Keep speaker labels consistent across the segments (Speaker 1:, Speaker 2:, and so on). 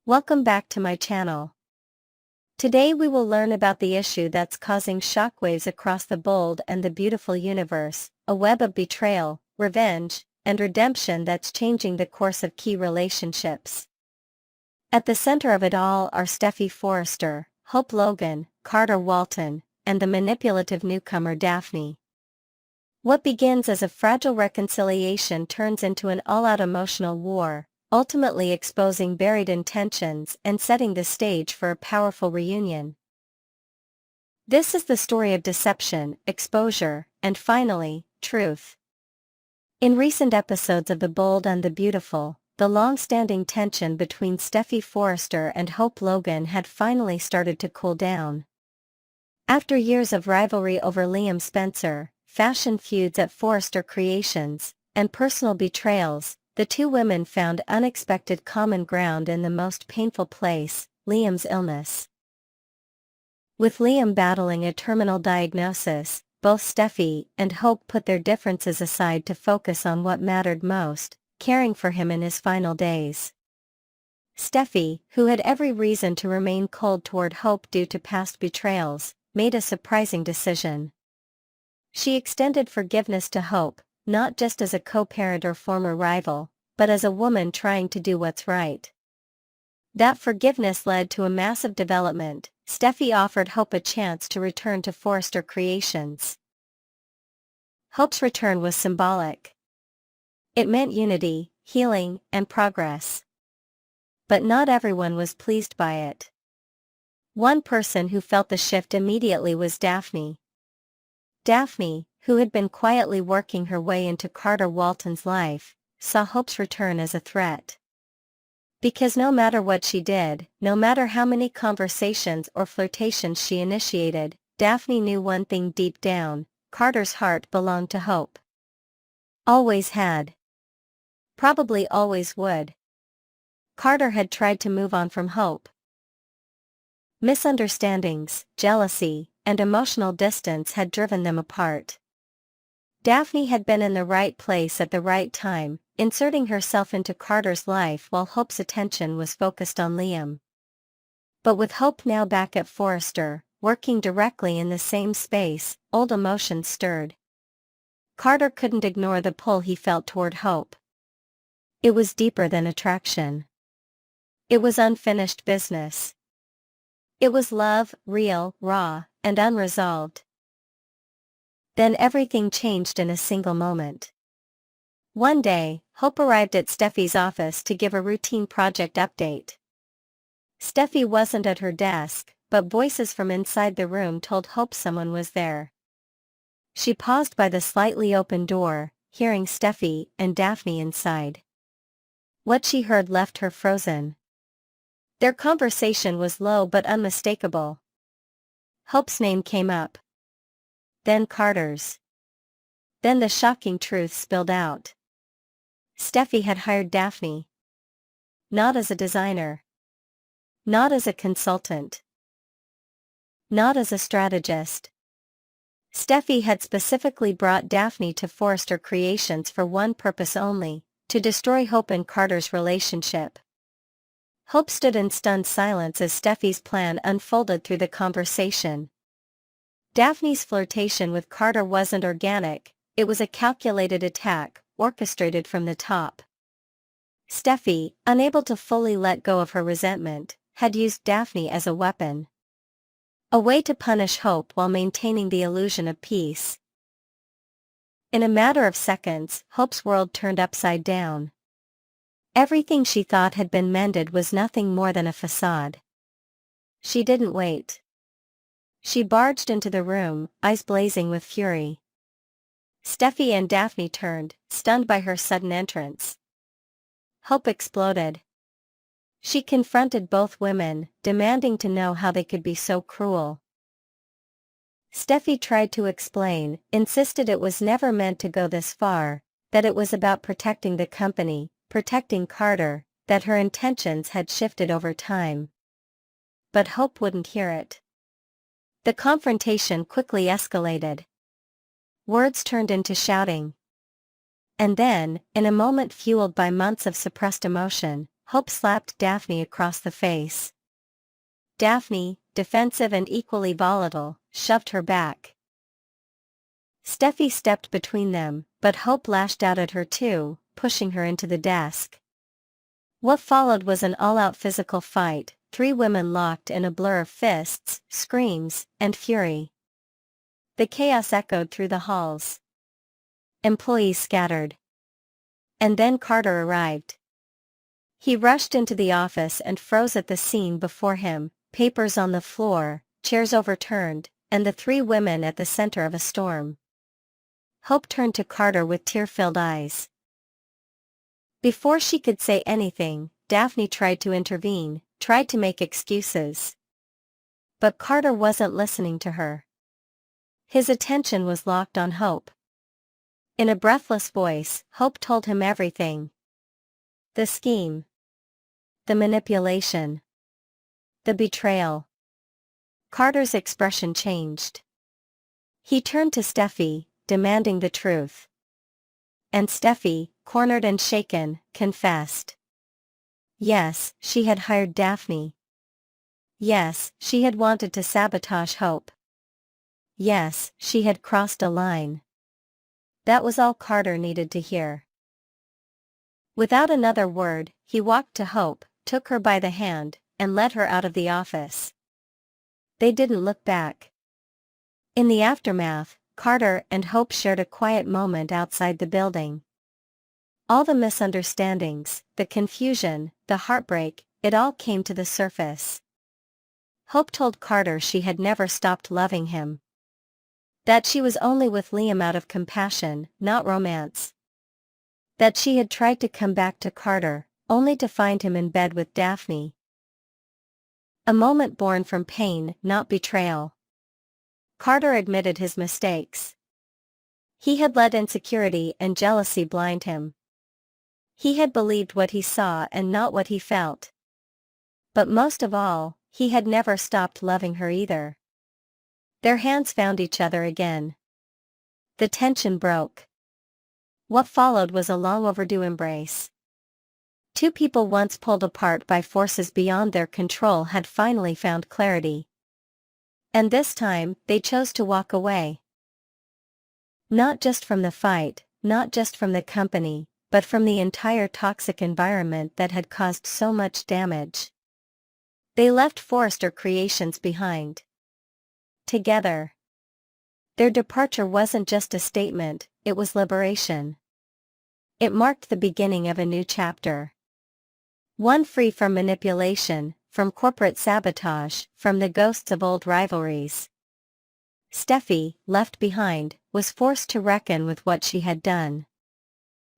Speaker 1: Welcome back to my channel. Today we will learn about the issue that's causing shockwaves across the bold and the beautiful universe, a web of betrayal, revenge, and redemption that's changing the course of key relationships. At the center of it all are Steffy Forrester, Hope Logan, Carter Walton, and the manipulative newcomer Daphne. What begins as a fragile reconciliation turns into an all-out emotional war, ultimately exposing buried intentions and setting the stage for a powerful reunion. This is the story of deception, exposure, and finally, truth. In recent episodes of The Bold and the Beautiful, the long-standing tension between Steffy Forrester and Hope Logan had finally started to cool down. After years of rivalry over Liam Spencer, fashion feuds at Forrester Creations, and personal betrayals, the two women found unexpected common ground in the most painful place, Liam's illness. With Liam battling a terminal diagnosis, both Steffy and Hope put their differences aside to focus on what mattered most, caring for him in his final days. Steffy, who had every reason to remain cold toward Hope due to past betrayals, made a surprising decision. She extended forgiveness to Hope, not just as a co-parent or former rival, but as a woman trying to do what's right. That forgiveness led to a massive development. Steffy offered Hope a chance to return to Forrester Creations. Hope's return was symbolic. It meant unity, healing, and progress. But not everyone was pleased by it. One person who felt the shift immediately was Daphne. Daphne, who had been quietly working her way into Carter Walton's life, saw Hope's return as a threat. Because no matter what she did, no matter how many conversations or flirtations she initiated, Daphne knew one thing deep down: Carter's heart belonged to Hope. Always had. Probably always would. Carter had tried to move on from Hope. Misunderstandings, jealousy, and emotional distance had driven them apart. Daphne had been in the right place at the right time, inserting herself into Carter's life while Hope's attention was focused on Liam. But with Hope now back at Forrester, working directly in the same space, old emotions stirred. Carter couldn't ignore the pull he felt toward Hope. It was deeper than attraction. It was unfinished business. It was love, real, raw, and unresolved. Then everything changed in a single moment. One day, Hope arrived at Steffy's office to give a routine project update. Steffy wasn't at her desk, but voices from inside the room told Hope someone was there. She paused by the slightly open door, hearing Steffy and Daphne inside. What she heard left her frozen. Their conversation was low but unmistakable. Hope's name came up. Then Carter's. Then the shocking truth spilled out. Steffy had hired Daphne. Not as a designer. Not as a consultant. Not as a strategist. Steffy had specifically brought Daphne to Forrester Creations for one purpose only: to destroy Hope and Carter's relationship. Hope stood in stunned silence as Steffy's plan unfolded through the conversation. Daphne's flirtation with Carter wasn't organic, it was a calculated attack, orchestrated from the top. Steffy, unable to fully let go of her resentment, had used Daphne as a weapon. A way to punish Hope while maintaining the illusion of peace. In a matter of seconds, Hope's world turned upside down. Everything she thought had been mended was nothing more than a facade. She didn't wait. She barged into the room, eyes blazing with fury. Steffy and Daphne turned, stunned by her sudden entrance. Hope exploded. She confronted both women, demanding to know how they could be so cruel. Steffy tried to explain, insisted it was never meant to go this far, that it was about protecting the company, protecting Carter, that her intentions had shifted over time. But Hope wouldn't hear it. The confrontation quickly escalated. Words turned into shouting. And then, in a moment fueled by months of suppressed emotion, Hope slapped Daphne across the face. Daphne, defensive and equally volatile, shoved her back. Steffy stepped between them, but Hope lashed out at her too, pushing her into the desk. What followed was an all-out physical fight, three women locked in a blur of fists, screams, and fury. The chaos echoed through the halls. Employees scattered. And then Carter arrived. He rushed into the office and froze at the scene before him, papers on the floor, chairs overturned, and the three women at the center of a storm. Hope turned to Carter with tear-filled eyes. Before she could say anything, Daphne tried to intervene, tried to make excuses. But Carter wasn't listening to her. His attention was locked on Hope. In a breathless voice, Hope told him everything. The scheme. The manipulation. The betrayal. Carter's expression changed. He turned to Steffy, demanding the truth. And Steffy, cornered and shaken, confessed. Yes, she had hired Daphne. Yes, she had wanted to sabotage Hope. Yes, she had crossed a line. That was all Carter needed to hear. Without another word, he walked to Hope, took her by the hand, and led her out of the office. They didn't look back. In the aftermath, Carter and Hope shared a quiet moment outside the building. All the misunderstandings, the confusion, the heartbreak, it all came to the surface. Hope told Carter she had never stopped loving him. That she was only with Liam out of compassion, not romance. That she had tried to come back to Carter, only to find him in bed with Daphne. A moment born from pain, not betrayal. Carter admitted his mistakes. He had let insecurity and jealousy blind him. He had believed what he saw and not what he felt. But most of all, he had never stopped loving her either. Their hands found each other again. The tension broke. What followed was a long overdue embrace. Two people once pulled apart by forces beyond their control had finally found clarity. And this time, they chose to walk away. Not just from the fight, not just from the company, but from the entire toxic environment that had caused so much damage. They left Forrester Creations behind. Together. Their departure wasn't just a statement, it was liberation. It marked the beginning of a new chapter. One free from manipulation, from corporate sabotage, from the ghosts of old rivalries. Steffy, left behind, was forced to reckon with what she had done.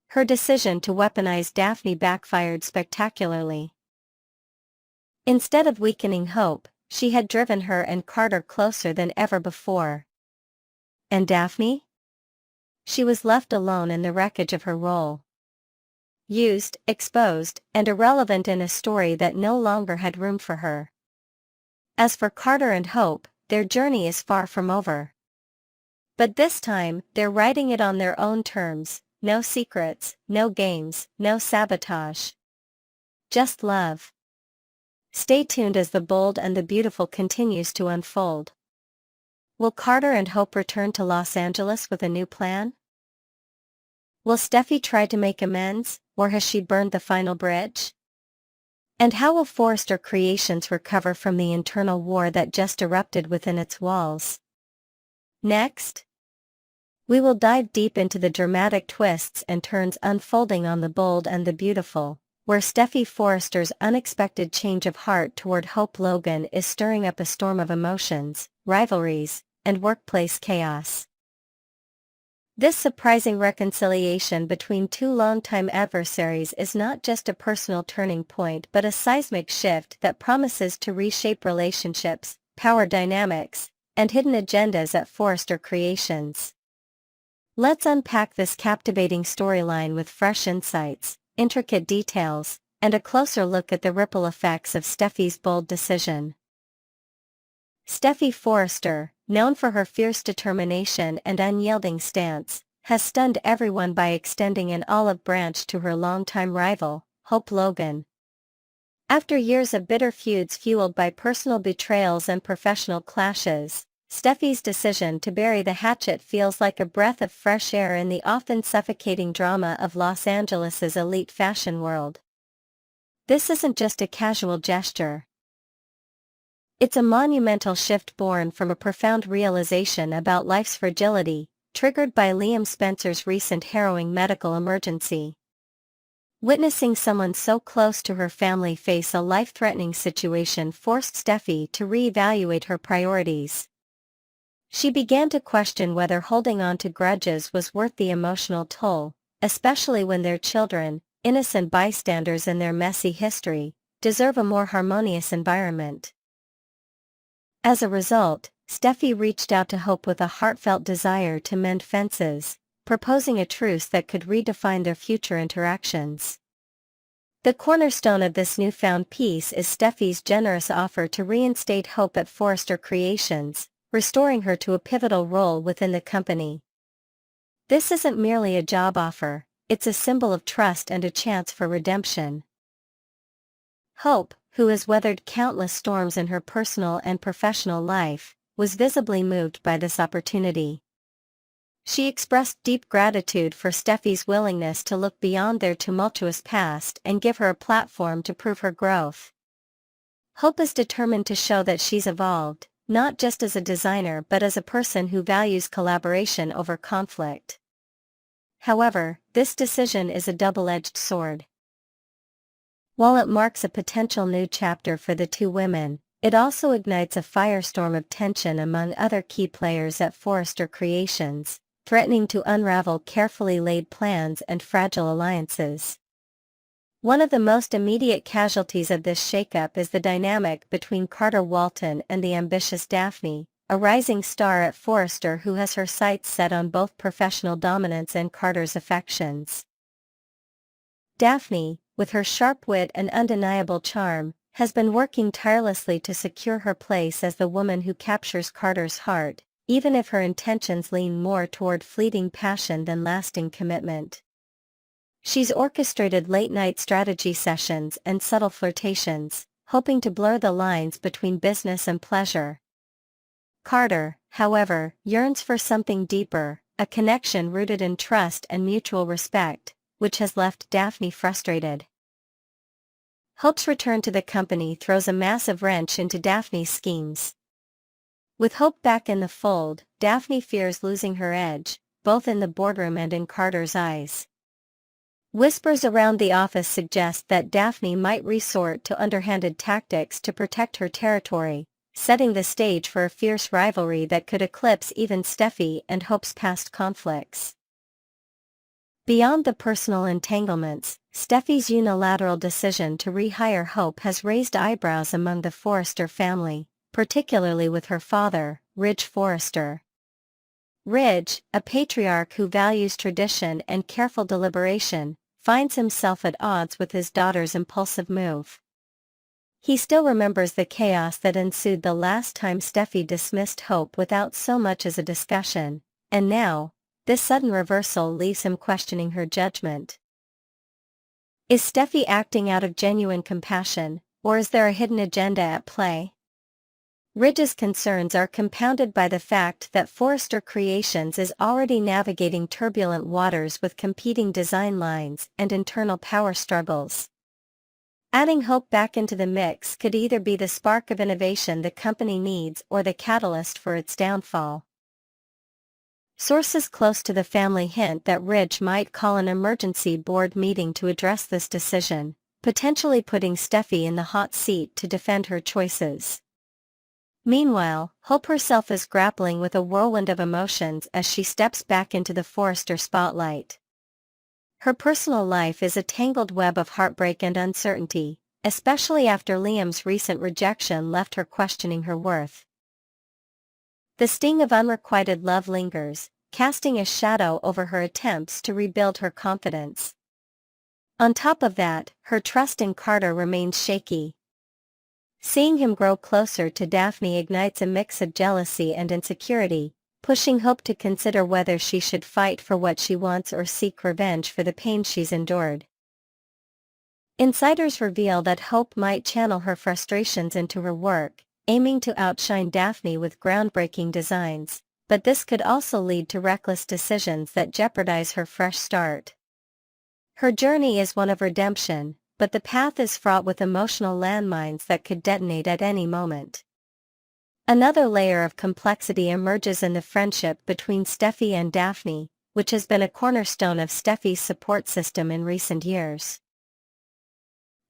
Speaker 1: Her decision to weaponize Daphne backfired spectacularly. Instead of weakening Hope, she had driven her and Carter closer than ever before. And Daphne? She was left alone in the wreckage of her role. Used, exposed, and irrelevant in a story that no longer had room for her. As for Carter and Hope, their journey is far from over. But this time, they're writing it on their own terms, no secrets, no games, no sabotage. Just love. Stay tuned as the bold and the beautiful continues to unfold. Will Carter and Hope return to Los Angeles with a new plan? Will Steffy try to make amends, or has she burned the final bridge? And how will Forrester Creations recover from the internal war that just erupted within its walls? Next, we will dive deep into the dramatic twists and turns unfolding on The Bold and the Beautiful, where Steffy Forrester's unexpected change of heart toward Hope Logan is stirring up a storm of emotions, rivalries, and workplace chaos. This surprising reconciliation between two longtime adversaries is not just a personal turning point but a seismic shift that promises to reshape relationships, power dynamics, and hidden agendas at Forrester Creations. Let's unpack this captivating storyline with fresh insights, intricate details, and a closer look at the ripple effects of Steffy's bold decision. Steffy Forrester, known for her fierce determination and unyielding stance, has stunned everyone by extending an olive branch to her longtime rival, Hope Logan. After years of bitter feuds fueled by personal betrayals and professional clashes, Steffy's decision to bury the hatchet feels like a breath of fresh air in the often suffocating drama of Los Angeles' elite fashion world. This isn't just a casual gesture. It's a monumental shift born from a profound realization about life's fragility, triggered by Liam Spencer's recent harrowing medical emergency. Witnessing someone so close to her family face a life-threatening situation forced Steffy to reevaluate her priorities. She began to question whether holding on to grudges was worth the emotional toll, especially when their children, innocent bystanders in their messy history, deserve a more harmonious environment. As a result, Steffy reached out to Hope with a heartfelt desire to mend fences, proposing a truce that could redefine their future interactions. The cornerstone of this newfound peace is Steffy's generous offer to reinstate Hope at Forrester Creations, restoring her to a pivotal role within the company. This isn't merely a job offer, it's a symbol of trust and a chance for redemption. Hope, who has weathered countless storms in her personal and professional life, was visibly moved by this opportunity. She expressed deep gratitude for Steffy's willingness to look beyond their tumultuous past and give her a platform to prove her growth. Hope is determined to show that she's evolved, not just as a designer but as a person who values collaboration over conflict. However, this decision is a double-edged sword. While it marks a potential new chapter for the two women, it also ignites a firestorm of tension among other key players at Forrester Creations, threatening to unravel carefully laid plans and fragile alliances. One of the most immediate casualties of this shakeup is the dynamic between Carter Walton and the ambitious Daphne, a rising star at Forrester who has her sights set on both professional dominance and Carter's affections. Daphne, with her sharp wit and undeniable charm, has been working tirelessly to secure her place as the woman who captures Carter's heart, even if her intentions lean more toward fleeting passion than lasting commitment. She's orchestrated late-night strategy sessions and subtle flirtations, hoping to blur the lines between business and pleasure. Carter, however, yearns for something deeper, a connection rooted in trust and mutual respect, which has left Daphne frustrated. Hope's return to the company throws a massive wrench into Daphne's schemes. With Hope back in the fold, Daphne fears losing her edge, both in the boardroom and in Carter's eyes. Whispers around the office suggest that Daphne might resort to underhanded tactics to protect her territory, setting the stage for a fierce rivalry that could eclipse even Steffy and Hope's past conflicts. Beyond the personal entanglements, Steffy's unilateral decision to rehire Hope has raised eyebrows among the Forrester family, particularly with her father, Ridge Forrester. Ridge, a patriarch who values tradition and careful deliberation, finds himself at odds with his daughter's impulsive move. He still remembers the chaos that ensued the last time Steffy dismissed Hope without so much as a discussion, and now, this sudden reversal leaves him questioning her judgment. Is Steffy acting out of genuine compassion, or is there a hidden agenda at play? Ridge's concerns are compounded by the fact that Forrester Creations is already navigating turbulent waters with competing design lines and internal power struggles. Adding Hope back into the mix could either be the spark of innovation the company needs or the catalyst for its downfall. Sources close to the family hint that Ridge might call an emergency board meeting to address this decision, potentially putting Steffy in the hot seat to defend her choices. Meanwhile, Hope herself is grappling with a whirlwind of emotions as she steps back into the Forrester spotlight. Her personal life is a tangled web of heartbreak and uncertainty, especially after Liam's recent rejection left her questioning her worth. The sting of unrequited love lingers, casting a shadow over her attempts to rebuild her confidence. On top of that, her trust in Carter remains shaky. Seeing him grow closer to Daphne ignites a mix of jealousy and insecurity, pushing Hope to consider whether she should fight for what she wants or seek revenge for the pain she's endured. Insiders reveal that Hope might channel her frustrations into her work, aiming to outshine Daphne with groundbreaking designs, but this could also lead to reckless decisions that jeopardize her fresh start. Her journey is one of redemption, but the path is fraught with emotional landmines that could detonate at any moment. Another layer of complexity emerges in the friendship between Steffy and Daphne, which has been a cornerstone of Steffy's support system in recent years.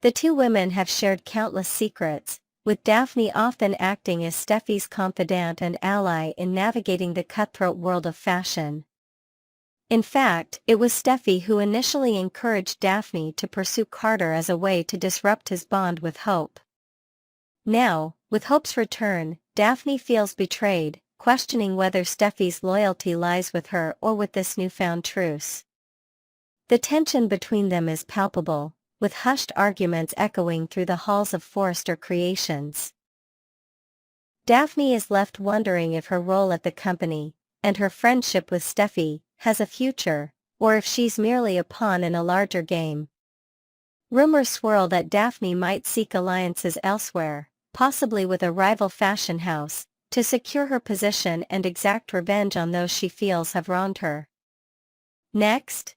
Speaker 1: The two women have shared countless secrets, with Daphne often acting as Steffy's confidant and ally in navigating the cutthroat world of fashion. In fact, it was Steffy who initially encouraged Daphne to pursue Carter as a way to disrupt his bond with Hope. Now, with Hope's return, Daphne feels betrayed, questioning whether Steffy's loyalty lies with her or with this newfound truce. The tension between them is palpable, with hushed arguments echoing through the halls of Forrester Creations. Daphne is left wondering if her role at the company, and her friendship with Steffy, has a future, or if she's merely a pawn in a larger game. Rumors swirl that Daphne might seek alliances elsewhere, possibly with a rival fashion house, to secure her position and exact revenge on those she feels have wronged her. Next,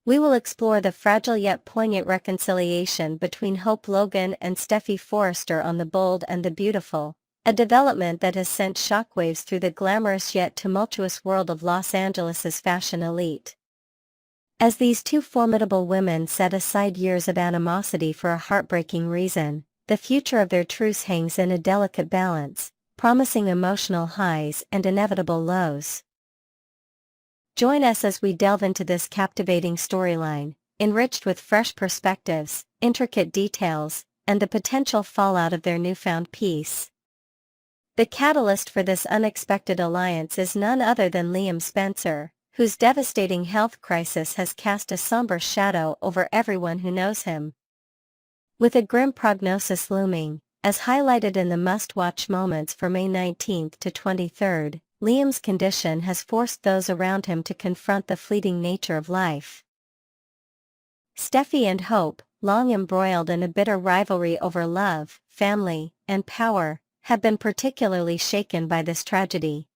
Speaker 1: we will explore the fragile yet poignant reconciliation between Hope Logan and Steffy Forrester on The Bold and the Beautiful, a development that has sent shockwaves through the glamorous yet tumultuous world of Los Angeles's fashion elite. As these two formidable women set aside years of animosity for a heartbreaking reason, the future of their truce hangs in a delicate balance, promising emotional highs and inevitable lows. Join us as we delve into this captivating storyline, enriched with fresh perspectives, intricate details, and the potential fallout of their newfound peace. The catalyst for this unexpected alliance is none other than Liam Spencer, whose devastating health crisis has cast a somber shadow over everyone who knows him. With a grim prognosis looming, as highlighted in the must-watch moments for May 19 to 23, Liam's condition has forced those around him to confront the fleeting nature of life. Steffy and Hope, long embroiled in a bitter rivalry over love, family, and power, have been particularly shaken by this tragedy.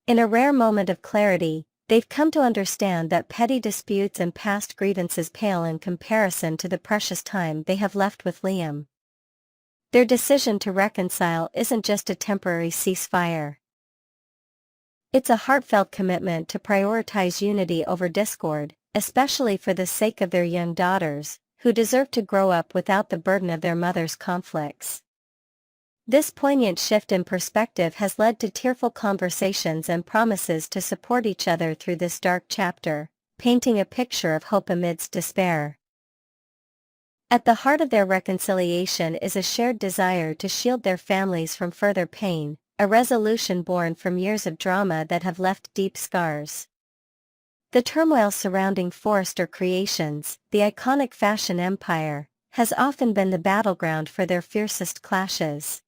Speaker 1: In a rare moment of clarity, they've come to understand that petty disputes and past grievances pale in comparison to the precious time they have left with Liam. Their decision to reconcile isn't just a temporary ceasefire. It's a heartfelt commitment to prioritize unity over discord, especially for the sake of their young daughters, who deserve to grow up without the burden of their mother's conflicts. This poignant shift in perspective has led to tearful conversations and promises to support each other through this dark chapter, painting a picture of hope amidst despair. At the heart of their reconciliation is a shared desire to shield their families from further pain, a resolution born from years of drama that have left deep scars. The turmoil surrounding Forrester Creations, the iconic fashion empire, has often been the battleground for their fiercest clashes.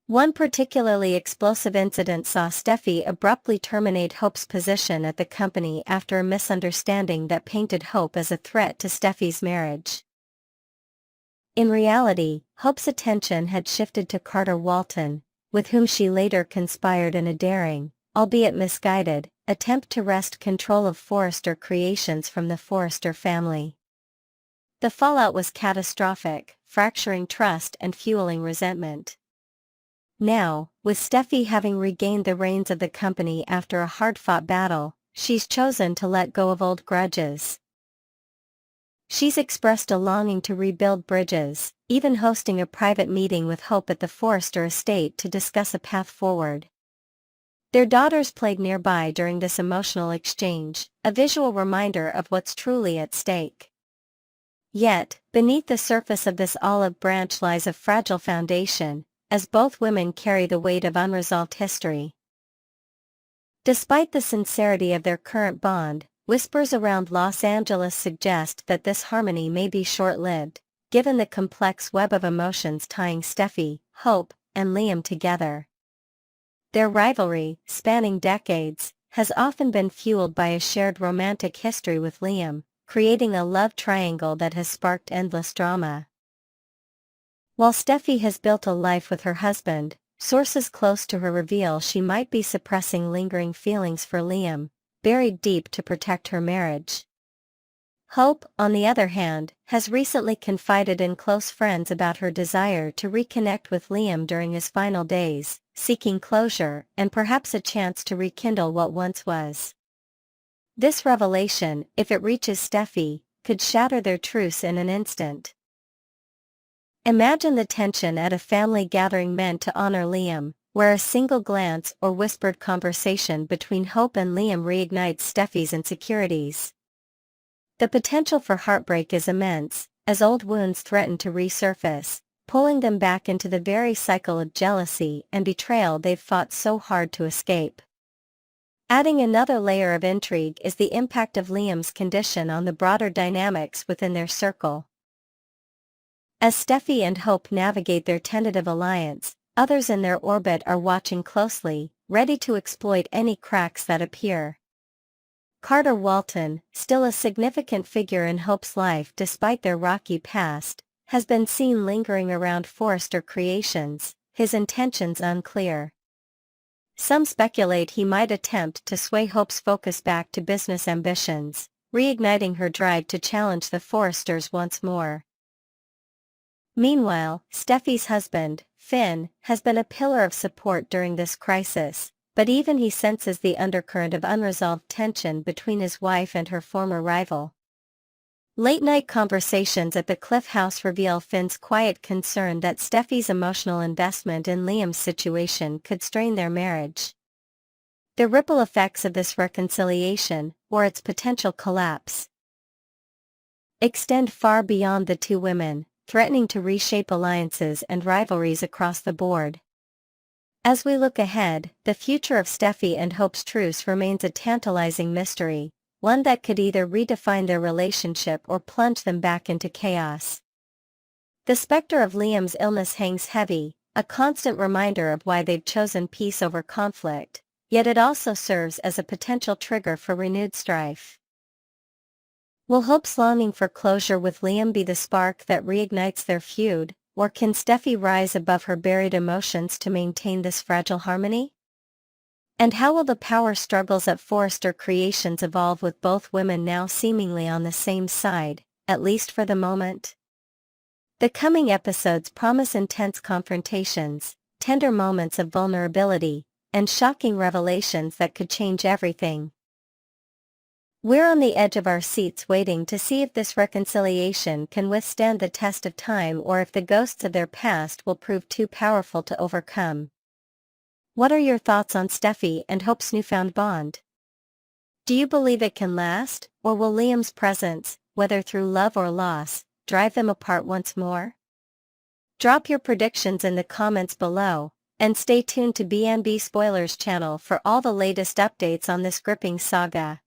Speaker 1: One particularly explosive incident saw Steffy abruptly terminate Hope's position at the company after a misunderstanding that painted Hope as a threat to Steffy's marriage. In reality, Hope's attention had shifted to Carter Walton, with whom she later conspired in a daring, albeit misguided, attempt to wrest control of Forrester Creations from the Forrester family. The fallout was catastrophic, fracturing trust and fueling resentment. Now, with Steffy having regained the reins of the company after a hard-fought battle, she's chosen to let go of old grudges. She's expressed a longing to rebuild bridges, even hosting a private meeting with Hope at the Forrester estate to discuss a path forward. Their daughters played nearby during this emotional exchange, a visual reminder of what's truly at stake. Yet, beneath the surface of this olive branch lies a fragile foundation, as both women carry the weight of unresolved history. Despite the sincerity of their current bond, whispers around Los Angeles suggest that this harmony may be short-lived, given the complex web of emotions tying Steffy, Hope, and Liam together. Their rivalry, spanning decades, has often been fueled by a shared romantic history with Liam, creating a love triangle that has sparked endless drama. While Steffy has built a life with her husband, sources close to her reveal she might be suppressing lingering feelings for Liam, buried deep to protect her marriage. Hope, on the other hand, has recently confided in close friends about her desire to reconnect with Liam during his final days, seeking closure and perhaps a chance to rekindle what once was. This revelation, if it reaches Steffy, could shatter their truce in an instant. Imagine the tension at a family gathering meant to honor Liam, where a single glance or whispered conversation between Hope and Liam reignites Steffy's insecurities. The potential for heartbreak is immense, as old wounds threaten to resurface, pulling them back into the very cycle of jealousy and betrayal they've fought so hard to escape. Adding another layer of intrigue is the impact of Liam's condition on the broader dynamics within their circle. As Steffy and Hope navigate their tentative alliance, others in their orbit are watching closely, ready to exploit any cracks that appear. Carter Walton, still a significant figure in Hope's life despite their rocky past, has been seen lingering around Forrester Creations, his intentions unclear. Some speculate he might attempt to sway Hope's focus back to business ambitions, reigniting her drive to challenge the Forresters once more. Meanwhile, Steffy's husband, Finn, has been a pillar of support during this crisis, but even he senses the undercurrent of unresolved tension between his wife and her former rival. Late-night conversations at the Cliff House reveal Finn's quiet concern that Steffy's emotional investment in Liam's situation could strain their marriage. The ripple effects of this reconciliation, or its potential collapse, extend far beyond the two women, threatening to reshape alliances and rivalries across the board. As we look ahead, the future of Steffy and Hope's truce remains a tantalizing mystery, one that could either redefine their relationship or plunge them back into chaos. The specter of Liam's illness hangs heavy, a constant reminder of why they've chosen peace over conflict, yet it also serves as a potential trigger for renewed strife. Will Hope's longing for closure with Liam be the spark that reignites their feud, or can Steffy rise above her buried emotions to maintain this fragile harmony? And how will the power struggles at Forrester Creations evolve with both women now seemingly on the same side, at least for the moment? The coming episodes promise intense confrontations, tender moments of vulnerability, and shocking revelations that could change everything. We're on the edge of our seats waiting to see if this reconciliation can withstand the test of time or if the ghosts of their past will prove too powerful to overcome. What are your thoughts on Steffy and Hope's newfound bond? Do you believe it can last, or will Liam's presence, whether through love or loss, drive them apart once more? Drop your predictions in the comments below, and stay tuned to BNB Spoilers channel for all the latest updates on this gripping saga.